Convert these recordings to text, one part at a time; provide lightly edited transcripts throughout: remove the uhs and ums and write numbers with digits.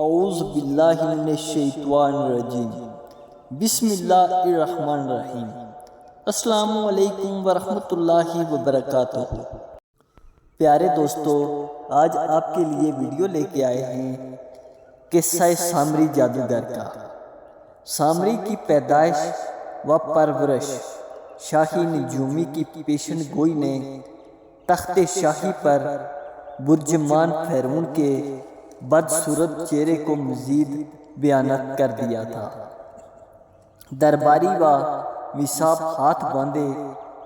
اعوذ باللہ من الشیطان الرجیم بسم اللہ الرحمن الرحیم۔ السلام علیکم ورحمۃ اللہ وبرکاتہ۔ پیارے دوستو، آج آپ کے لیے ویڈیو لے کے آئے ہیں قصہ سامری جادوگر کا۔ سامری کی پیدائش و پرورش شاہی نجومی کی پیشن گوئی نے تخت شاہی پر برجمان فرعون کے بدصورت چہرے کو مزید بیانت کر دیا تھا۔ درباری و وصاب ہاتھ باندھے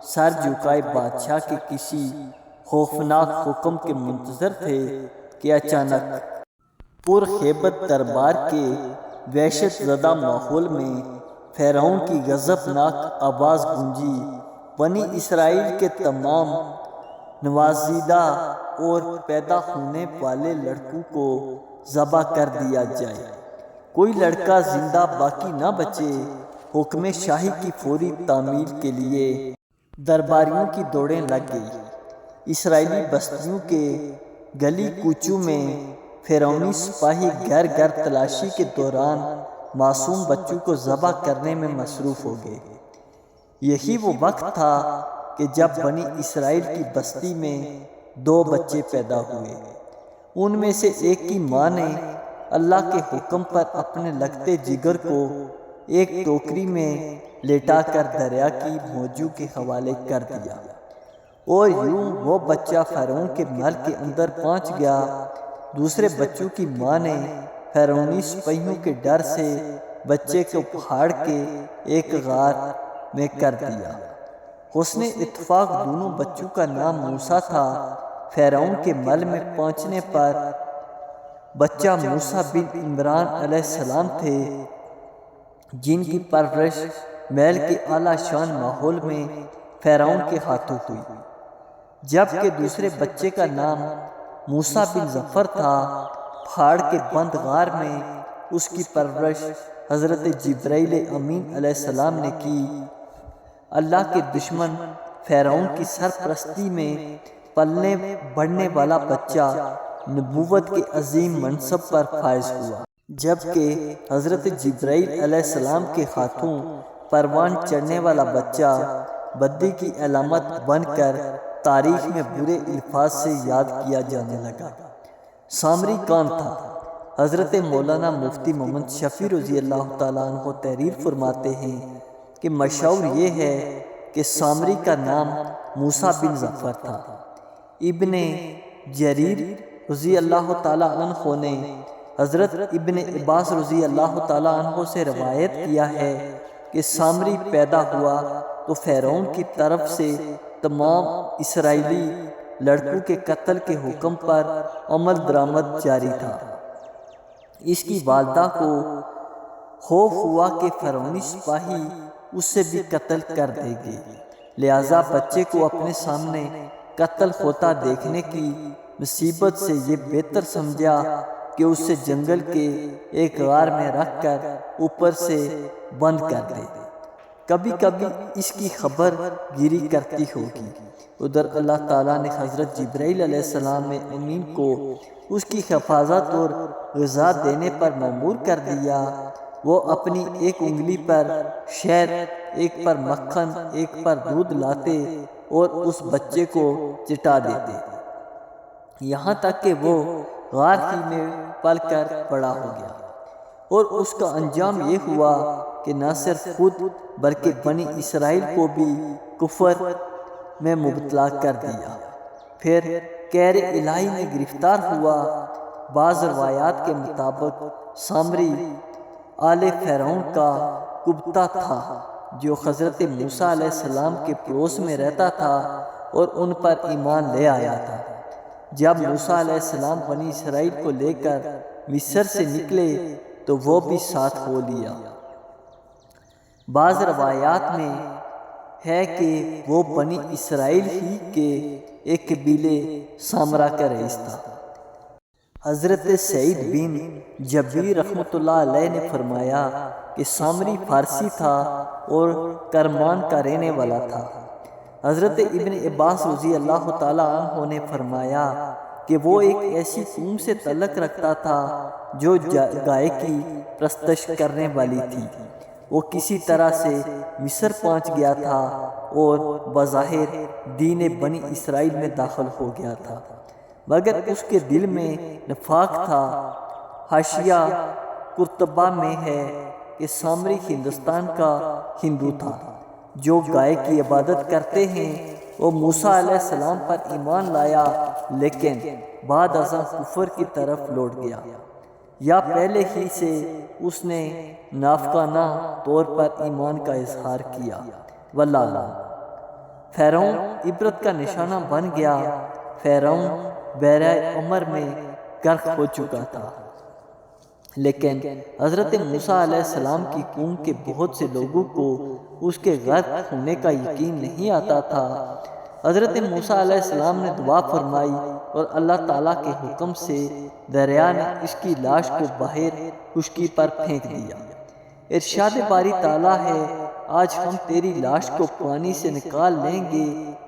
سر جھکائے بادشاہ کے کسی خوفناک حکم کے منتظر تھے کہ اچانک پرہیبت دربار کے وحشت زدہ ماحول میں فرعون کی غضبناک آواز گونجی، بنی اسرائیل کے تمام نوازیدہ اور پیدا ہونے والے لڑکوں کو ذبح کر دیا جائے، کوئی لڑکا زندہ باقی نہ بچے۔ حکم شاہی کی فوری تعمیل کے لیے درباریوں کی دوڑیں لگ گئی۔ اسرائیلی بستیوں کے گلی کوچوں میں فرعونی سپاہی گھر گھر تلاشی کے دوران معصوم بچوں کو ذبح کرنے میں مصروف ہو گئے۔ یہی وہ وقت تھا کہ جب بنی اسرائیل کی بستی میں 2 بچے پیدا ہوئے۔ ان میں سے ایک کی ماں نے اللہ کے حکم پر اپنے لگتے جگر کو ایک ٹوکری میں لٹا کر دریا کی موجوں کے حوالے کر دیا، اور یوں وہ بچہ فرعون کے محل کے اندر پہنچ گیا۔ دوسرے بچوں کی ماں نے فرعونی سپاہیوں کے ڈر سے بچے کو پھاڑ کے ایک غار میں کر دیا۔ حسن اتفاق دونوں بچوں کا نام موسیٰ تھا۔ فرعون کے محل میں پہنچنے پر بچہ موسیٰ بن عمران علیہ السلام تھے، جن کی پرورش محل کے اعلیٰ شان ماحول میں فرعون کے ہاتھوں ہوئی، جبکہ دوسرے بچے کا نام موسیٰ بن ظفر تھا۔ پہاڑ کے بند غار میں اس کی پرورش حضرت جبرائیل امین علیہ السلام نے کی۔ اللہ کے دشمن فرعون کی سرپرستی میں پلنے بڑھنے والا بچہ نبوت کے عظیم منصب پر فائز ہوا، جبکہ حضرت جبرائیل علیہ السلام کے ہاتھوں پروان چڑھنے والا بچہ بدی کی علامت بن کر تاریخ میں برے الفاظ سے یاد کیا جانے لگا۔ سامری کون تھا؟ حضرت مولانا مفتی محمد شفیع رضی اللہ تعالیٰ عنہ تحریر فرماتے ہیں کہ مشہور یہ ہے کہ سامری کا نام موسیٰ بن ظفر تھا۔ ابن جریر رضی اللہ تعالیٰ عنہ نے حضرت ابن عباس رضی اللہ تعالیٰ عنہ سے روایت کیا ہے کہ سامری پیدا ہوا تو فرعون کی طرف سے تمام اسرائیلی لڑکوں کے قتل کے حکم پر عمل درآمد جاری تھا۔ اس کی والدہ کو خوف ہوا کہ فرعونی سپاہی اس سے بھی قتل کر دے گے، لہذا بچے کو اپنے سامنے قتل ہوتا دیکھنے کی مصیبت سے یہ بہتر سمجھا کہ اسے جنگل کے ایک غار میں رکھ کر اوپر سے بند کر دے، کبھی کبھی اس کی خبر گیری کرتی ہوگی۔ ادھر اللہ تعالیٰ نے حضرت جبرائیل علیہ السلام امین کو اس کی حفاظت اور غذا دینے پر مأمور کر دیا۔ وہ اپنی ایک انگلی پر شہد، ایک پر مکھن، ایک پر دودھ لاتے اور اس بچے کو چٹا دیتے، یہاں تک کہ وہ غار ہی میں پل کر بڑا ہو گیا، اور اس کا انجام یہ ہوا کہ نہ صرف خود بلکہ بنی اسرائیل کو بھی کفر میں مبتلا کر دیا۔ پھر قہر الہی میں گرفتار ہوا۔ بعض روایات کے مطابق سامری آل فرعون کا کبتا تھا، جو حضرت موسیٰ علیہ السلام کے پڑوس میں رہتا تھا اور ان پر ایمان لے آیا تھا۔ جب موسیٰ علیہ السلام بنی اسرائیل کو لے کر مصر سے نکلے تو وہ بھی ساتھ ہو لیا۔ بعض روایات میں ہے کہ وہ بنی اسرائیل ہی کے ایک قبیلے سامرا کا رئیس تھا۔ حضرت سعید بن جبیر رحمۃ اللہ علیہ نے فرمایا کہ سامری فارسی تھا اور کرمان کا رہنے والا تھا۔ حضرت ابن عباس رضی اللہ تعالیٰ عنہ نے فرمایا کہ وہ ایک ایسی قوم سے تعلق رکھتا تھا جو گائے کی پرستش کرنے والی تھی۔ وہ کسی طرح سے مصر پہنچ گیا تھا اور بظاہر دین بنی اسرائیل میں داخل ہو گیا تھا، مگر اس کے دل میں نفاق تھا۔ حاشیہ قرطبہ میں ہے کہ سامری ہندوستان کا ہندو تھا جو گائے کی عبادت کرتے ہیں۔ وہ موسیٰ علیہ السلام پر ایمان لایا لیکن بعد ازاں کفر کی طرف لوٹ گیا، یا پہلے ہی سے اس نے نافقانہ طور پر ایمان کا اظہار کیا۔ واللہ اعلم۔ فرعون عبرت کا نشانہ بن گیا۔ فرعون بحیرہ عمر میں غرق ہو چکا تھا، لیکن حضرت موسیٰ علیہ السلام کی قوم کے بہت سے لوگوں کو اس کے غرق ہونے کا یقین نہیں آتا تھا۔ حضرت موسیٰ علیہ السلام نے دعا فرمائی اور اللہ تعالیٰ کے حکم سے دریا نے اس کی لاش کو باہر خشکی پر پھینک دیا۔ ارشاد باری تعالیٰ ہے، آج ہم تیری لاش کو پانی سے نکال لیں گے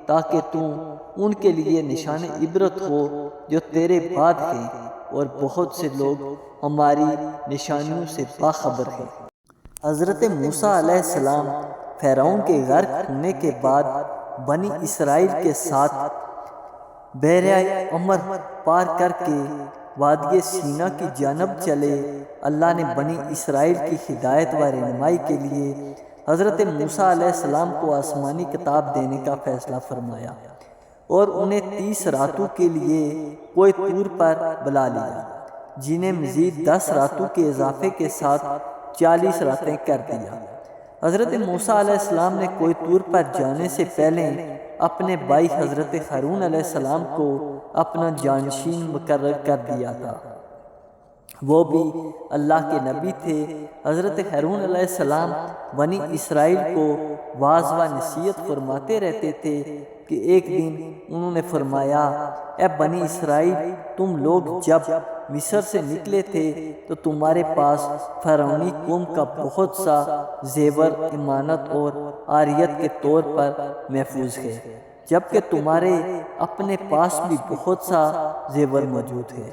تاکہ تم ان کے لیے نشان عبرت ہو جو تیرے بعد ہیں، اور بہت سے لوگ ہماری نشانیوں سے باخبر ہیں۔ حضرت موسیٰ علیہ السلام فرعون کے غرق ہونے کے بعد بنی اسرائیل کے ساتھ بحیرہ عمر پار کر کے وادی سینا کی جانب چلے۔ اللہ نے بنی اسرائیل کی ہدایت و رہنمائی کے لیے حضرت موسیٰ علیہ السلام کو آسمانی کتاب دینے کا فیصلہ فرمایا اور انہیں 30 راتوں کے لیے کوہ طور پر بلا لیا، جنہیں مزید 10 راتوں کے اضافے کے ساتھ 40 راتیں کر دیا۔ حضرت موسیٰ علیہ السلام نے کوہ طور پر جانے سے پہلے اپنے بھائی حضرت ہارون علیہ السلام کو اپنا جانشین مقرر کر دیا تھا۔ وہ بھی اللہ کے نبی تھے۔ حضرت ہارون علیہ السلام بنی اسرائیل کو واعظ و نصیحت فرماتے رہتے تھے کہ ایک دن انہوں نے فرمایا، اے بنی اسرائیل، تم لوگ جب مصر سے نکلے تھے تو تمہارے پاس فرعونی قوم کا بہت سا زیور امانت اور عاریت کے طور پر محفوظ ہے، جبکہ تمہارے اپنے پاس بھی بہت سا زیور موجود ہے۔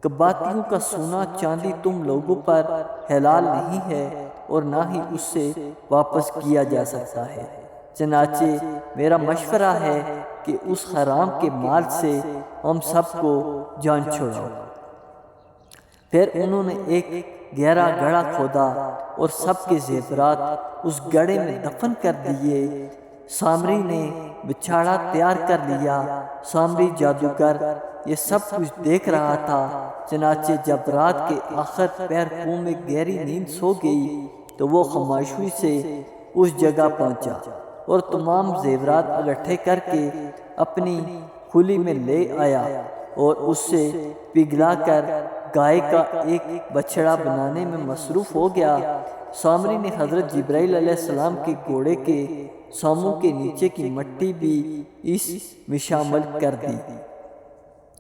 کباتیوں کا سونا چاندی تم لوگوں پر حلال نہیں ہے اور نہ ہی اس سے واپس کیا جا سکتا ہے، چنانچہ میرا مشورہ ہے کہ اس حرام کے مال سے ہم سب کو جان چھڑاؤ۔ پھر انہوں نے ایک گہرا گڑھا کھودا اور سب کے زیورات اس گڑھے میں دفن کر دیے۔ سامری نے بچھاڑا تیار کر لیا۔ سامری جادوگر یہ سب کچھ دیکھ رہا تھا، چنانچہ جب رات کے آخر پہر قوم میں گہری نیند سو گئی تو وہ خاموشی سے اس جگہ پہنچا اور تمام زیورات اکٹھے کر کے اپنی کھلی میں لے آیا اور اس سے پگھلا کر گائے کا ایک بچڑا بنانے میں مصروف ہو گیا۔ سامری نے حضرت جبرائیل علیہ السلام کے گھوڑے کے ساموں کے نیچے کی مٹی بھی اس میں شامل کر دی۔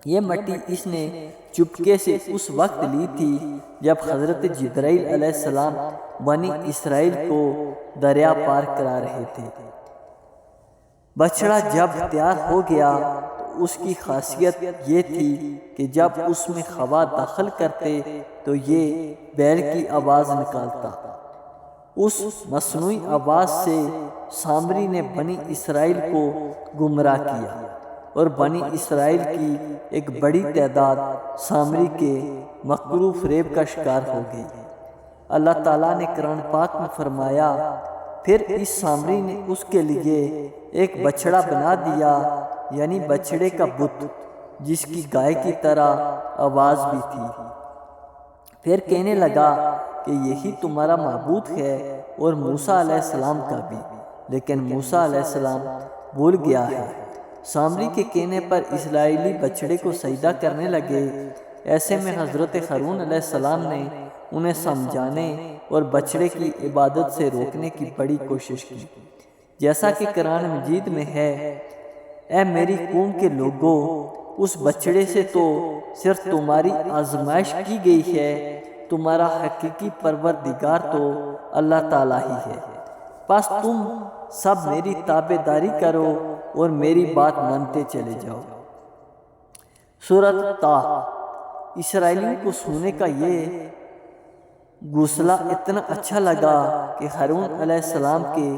یہ مٹی اس نے چپکے سے اس وقت لی تھی جب حضرت جبرائیل علیہ السلام بنی اسرائیل کو دریا پار کرا رہے تھے۔ بچڑا جب تیار ہو گیا تو اس کی خاصیت یہ تھی کہ جب اس میں ہوا داخل کرتے تو یہ بیل کی آواز نکالتا۔ اس مصنوعی آواز سے سامری نے بنی اسرائیل کو گمراہ کیا اور بنی اسرائیل کی ایک بڑی تعداد سامری کے مکرو فریب کا شکار ہو گئی۔ اللہ تعالیٰ نے قرآن پاک میں فرمایا، پھر اس سامری نے اس کے لیے ایک بچڑا بنا دیا، یعنی بچڑے کا بت جس کی گائے کی طرح آواز بھی تھی۔ پھر کہنے لگا کہ یہی تمہارا معبود ہے اور موسیٰ علیہ السلام کا بھی، لیکن موسیٰ علیہ السلام بھول گیا ہے۔ سامری کے کہنے پر اسرائیلی بچڑے کو سجدہ کرنے لگے۔ ایسے میں حضرت ہارون علیہ السلام نے انہیں سمجھانے اور بچڑے کی عبادت سے روکنے کی بڑی کوشش کی، جیسا کہ قرآن مجید میں ہے، اے میری قوم کے لوگوں، اس بچڑے سے تو صرف تمہاری آزمائش کی گئی ہے، تمہارا حقیقی پروردگار تو اللہ تعالیٰ ہی ہے، بس تم سب میری تابع داری کرو اور میری بات مانتے چلے جاؤ۔ سورۃ طٰ۔ اسرائیلیوں کو سننے کا یہ گوسلہ اتنا اچھا لگا کہ ہارون علیہ السلام کے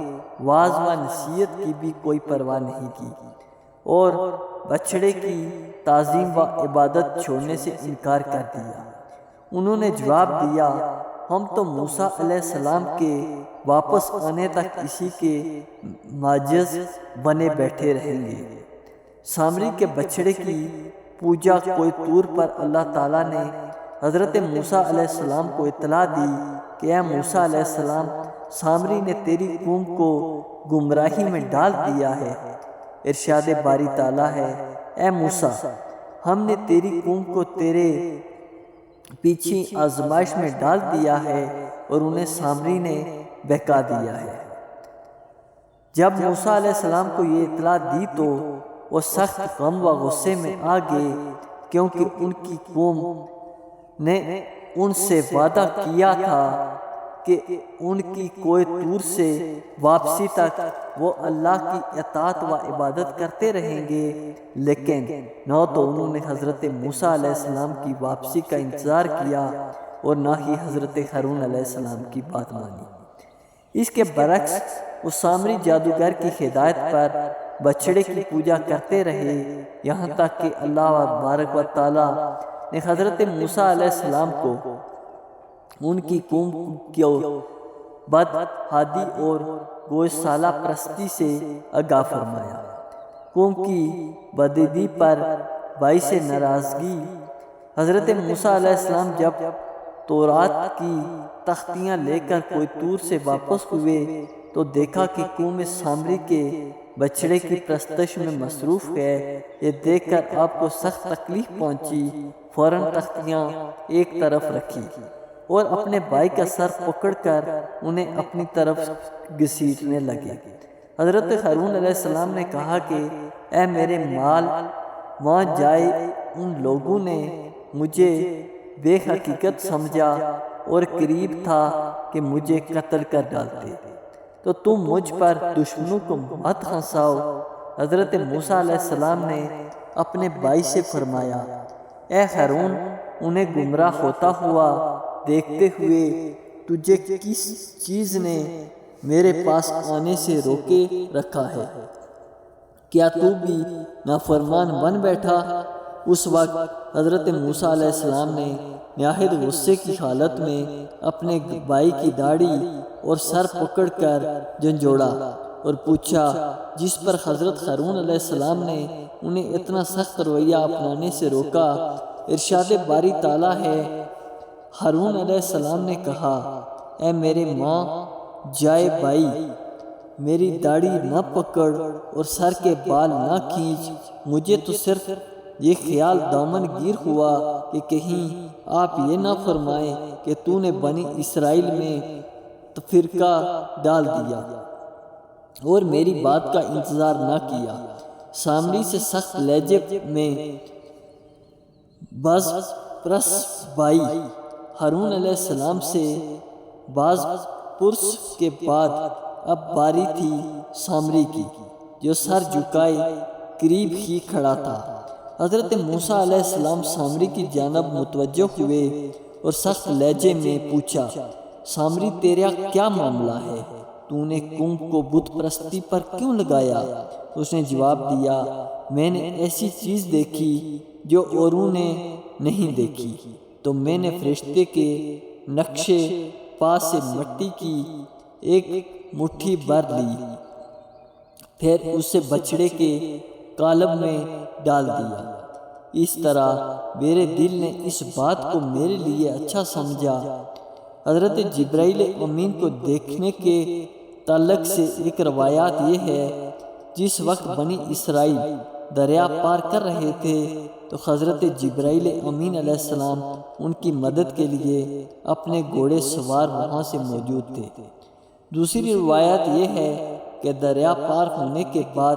واعظ و نصیحت کی بھی کوئی پرواہ نہیں کی اور بچڑے کی تعظیم و عبادت چھوڑنے سے انکار کر دیا۔ انہوں نے جواب دیا، ہم تو موسیٰ علیہ السلام کے واپس آنے تک اسی کے معجز بنے بیٹھے رہیں گے۔ سامری کے بچڑے کی پوجا کوئی طور پر اللہ تعالیٰ نے حضرت موسیٰ علیہ السلام کو اطلاع دی کہ اے موسیٰ علیہ السلام، سامری نے تیری قوم کو گمراہی میں ڈال دیا ہے۔ ارشاد باری تعالیٰ ہے، اے موسیٰ، ہم نے تیری قوم کو تیرے پیچھے آزمائش میں ڈال دیا ہے اور انہیں سامری نے بہکا دیا ہے۔ جب موسیٰ علیہ السلام کو یہ اطلاع دی تو وہ سخت غم و غصے میں آ گئے، کیونکہ ان کی قوم نے ان سے وعدہ کیا تھا کہ ان کی کوہ طور سے واپسی تک وہ اللہ کی اطاعت و عبادت کرتے رہیں گے، لیکن نہ تو انہوں نے حضرت موسیٰ علیہ السلام کی واپسی کا انتظار کیا اور نہ ہی حضرت ہارون علیہ السلام کی بات مانی۔ اس کے برعکس وہ سامری جادوگر کی ہدایت پر بچڑے کی پوجا کرتے رہے، یہاں تک کہ اللہ تبارک و تعالیٰ نے حضرت موسیٰ علیہ السلام کو ان کی قوم کو بدحادی اور گوسالہ پرستی سے آگاہ فرمایا۔ قوم کی بدعہدی پر باعث ناراضگی حضرت موسیٰ علیہ السلام جب تورات کی تختیاں لے کر کوہ طور سے واپس ہوئے تو دیکھا کہ قوم سامری کے بچڑے کی پرستش میں مصروف ہے۔ یہ دیکھ کر آپ کو سخت تکلیف پہنچی، فوراً تختیاں ایک طرف رکھی اور اپنے بھائی کا سر پکڑ کر انہیں اپنی طرف گھسیٹنے لگے۔ حضرت ہارون علیہ السلام نے کہا کہ اے میرے مال، وہاں جائے ان لوگوں نے مجھے بے حقیقت سمجھا اور قریب تھا کہ مجھے قتل کر ڈالتے، تو تم مجھ پر دشمنوں کو مت ہنساؤ۔ حضرت موسیٰ علیہ السلام نے اپنے بھائی سے فرمایا، اے ہارون، انہیں گمراہ ہوتا ہوا دیکھتے ہوئے تجھے کس چیز نے میرے پاس آنے سے روکے رکھا ہے؟ کیا تو بھی نافرمان بن بیٹھا؟ اس وقت حضرت موسیٰ علیہ السلام نے نہایت غصے کی حالت میں اپنے بھائی کی داڑھی اور سر پکڑ کر جھنجھوڑا اور پوچھا، جس پر حضرت ہارون علیہ السلام نے انہیں اتنا سخت رویہ اپنانے سے روکا۔ ارشاد باری تعالیٰ ہے، ہارون علیہ السلام نے کہا، اے میرے ماں جائے بھائی، میری داڑھی نہ پکڑ اور سر کے بال نہ کھینچ، مجھے تو صرف یہ خیال دامن گیر ہوا کہ کہیں آپ یہ نہ فرمائیں کہ تو نے بنی اسرائیل میں فرقہ ڈال دیا اور میری بات کا انتظار نہ کیا۔ سامری سے سخت لہجے میں باز پرس بھائی ہارون علیہ السلام سے باز پرس کے بعد اب باری تھی سامری کی، جو سر جھکائے قریب ہی کھڑا تھا۔ حضرت موسیٰ علیہ السلام سامری کی جانب متوجہ ہوئے اور سخت لہجے میں پوچھا، سامری تیرا کیا معاملہ ہے؟ تو نے قوم کو بت پرستی پر کیوں لگایا؟ اس نے جواب دیا، میں نے ایسی چیز دیکھی جو اوروں نے نہیں دیکھی، تو میں نے فرشتے کے نقشے پا سے مٹی کی ایک مٹھی بھر لی، پھر اسے بچڑے کے قالب میں ڈال دیا۔ اس طرح میرے دل نے اس بات کو میرے لیے اچھا سمجھا۔ حضرت جبرائیل امین کو دیکھنے کے تعلق سے ایک روایات یہ ہے، جس وقت بنی اسرائیل دریا پار کر رہے تھے تو حضرت جبرائیل امین علیہ السلام ان کی مدد کے لیے اپنے گھوڑے سوار وہاں سے موجود تھے۔ دوسری روایت یہ ہے کہ دریا پار ہونے کے بعد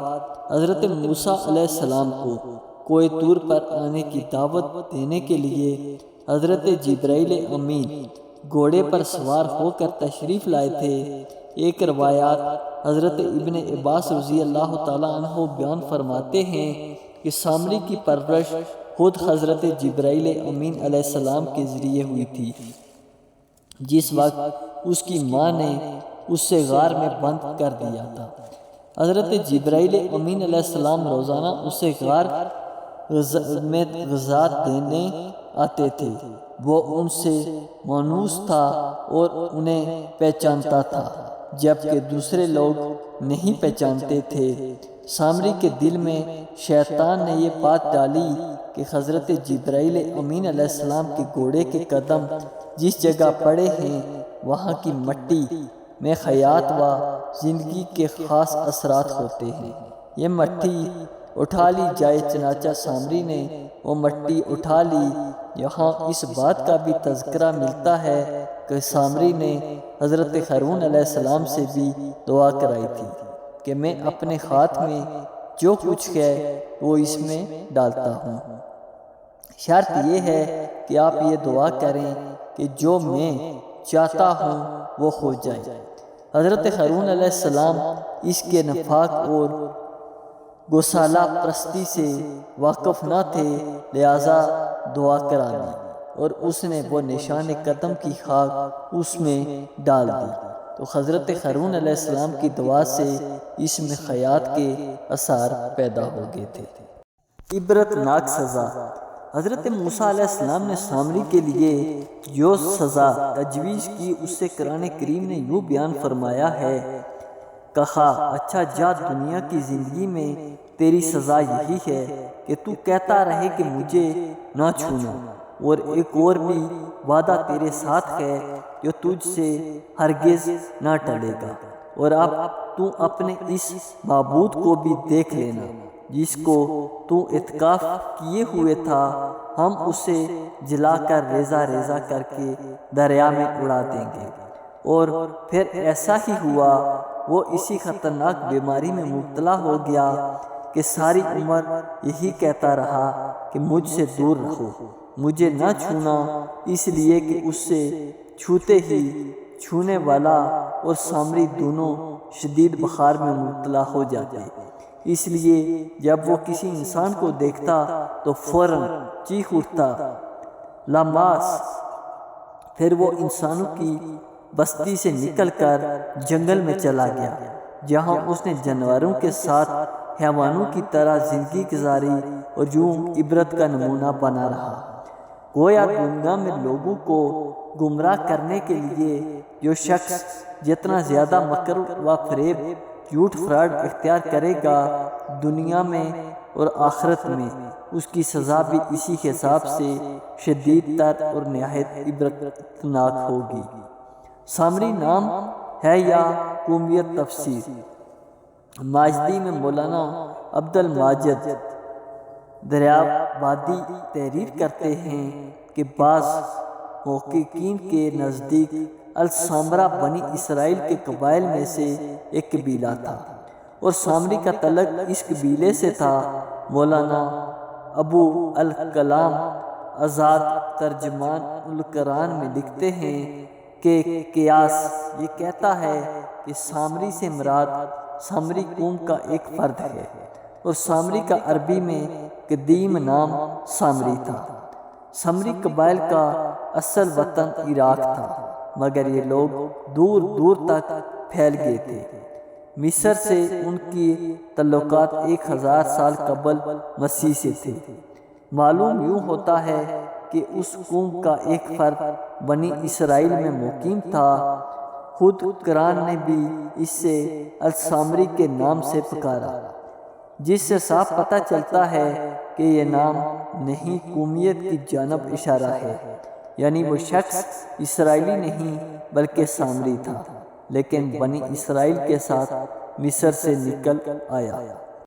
حضرت موسیٰ علیہ السلام کو کوہ طور پر آنے کی دعوت دینے کے لیے حضرت جبرائیل امین گھوڑے پر سوار ہو کر تشریف لائے تھے۔ ایک روایات حضرت ابن عباس رضی اللہ تعالیٰ عنہ بیان فرماتے ہیں کہ سامری کی پرورش خود حضرت جبرائیل امین علیہ السلام کے ذریعے ہوئی تھی، جس وقت اس کی ماں نے اسے غار میں بند کر دیا تھا۔ حضرت جبرائیل امین علیہ السلام روزانہ اسے غار میں غذا دینے آتے تھے۔ وہ ان سے مانوس تھا اور انہیں پہچانتا تھا، جبکہ دوسرے لوگ نہیں پہچانتے تھے۔ سامری کے دل میں شیطان نے یہ بات ڈالی کہ حضرت جبرائیل امین علیہ السلام کے گھوڑے کے قدم جس جگہ پڑے ہیں وہاں کی مٹی میں حیات و زندگی کے خاص اثرات ہوتے ہیں، یہ مٹی اٹھا لی جائے۔ چنانچہ سامری نے وہ مٹی اٹھا لی۔ یہاں اس بات کا بھی تذکرہ ملتا ہے کہ سامری نے حضرت ہارون علیہ السلام سے بھی دعا کرائی تھی کہ میں اپنے ہاتھ میں جو کچھ ہے وہ اس میں ڈالتا ہوں، شرط یہ ہے کہ آپ یہ دعا کریں کہ جو میں چاہتا ہوں وہ ہو جائے۔ حضرت ہارون علیہ السلام اس کے نفاق اور گوسالہ پرستی سے واقف نہ تھے، لہذا دعا کرا لی اور اس نے وہ نشان قدم کی خاک اس میں ڈال دی، تو حضرت ہارون علیہ السلام کی دعا سے اس میں حیات کے اثار پیدا ہو گئے تھے۔ عبرت ناک سزا۔ حضرت موسیٰ علیہ السلام نے سامری کے لیے جو سزا تجویز کی اسے قرآن کریم نے یوں بیان فرمایا ہے، کہا اچھا جا دنیا کی زندگی میں تیری سزا یہی ہے کہ تو کہتا رہے کہ مجھے نہ چھونا، اور ایک اور بھی وعدہ تیرے ساتھ ہے جو تجھ سے ہرگز نہ ٹلے گا، اور اب تو اپنے اس معبود کو بھی دیکھ لینا جس کو تو اعتکاف کیے ہوئے تھا، ہم اسے جلا کر ریزہ ریزہ کر کے دریا میں اڑا دیں گے۔ اور پھر ایسا ہی ہوا، وہ اسی خطرناک بیماری میں مبتلا ہو گیا کہ ساری عمر یہی کہتا رہا کہ مجھ سے دور رہو، مجھے نہ چھونا، اس لیے کہ اس سے چھوتے ہی چھونے والا اور سامری دونوں شدید بخار میں مبتلا ہو جاتے، اس لیے جب وہ کسی انسان کو دیکھتا تو فوراً چیخ اٹھتا لاماس۔ پھر وہ انسانوں کی بستی سے نکل کر جنگل میں چلا گیا، جہاں اس نے جانوروں کے ساتھ حیوانوں کی طرح زندگی گزاری اور یوں عبرت کا نمونہ بنا رہا۔ گویا دنیا میں لوگوں کو گمراہ کرنے کے لیے جو شخص جتنا زیادہ مکر و فریب، جھوٹ، فراڈ اختیار کرے گا، دنیا میں اور آخرت میں اس کی سزا بھی اسی حساب سے شدید تر اور نہایت عبرتناک ہوگی۔ سامری نام ہے یا قومیت تفسیر۔ ماجدی میں مولانا عبد الماجد دریابادی تحریر کرتے ہیں کہ بعض محققین کے نزدیک السامرہ بنی اسرائیل کے قبائل میں سے ایک قبیلہ تھا اور سامری کا تعلق اس قبیلے سے تھا۔ مولانا ابو الکلام آزاد ترجمان القرآن میں لکھتے ہیں کہ قیاس یہ کہتا ہے کہ سامری سے مراد سامری قوم کا ایک فرد ہے، اور سامری کا عربی میں قدیم نام سامری تھا۔ سامری قبائل کا اصل وطن عراق تھا، مگر یہ لوگ دور دور تک پھیل گئے تھے۔ مصر سے ان کی تعلقات 1000 سال قبل مسیح سے تھے۔ معلوم یوں ہوتا ہے کہ اس قوم کا ایک فرد بنی اسرائیل میں مقیم تھا۔ خود قرآن نے بھی اس سے السامری کے نام سے پکارا، جس سے صاف پتہ چلتا ہے کہ یہ نام نہیں قومیت کی جانب اشارہ ہے، یعنی وہ شخص اسرائیلی نہیں بلکہ سامری تھا، لیکن بنی اسرائیل کے ساتھ مصر سے نکل آیا۔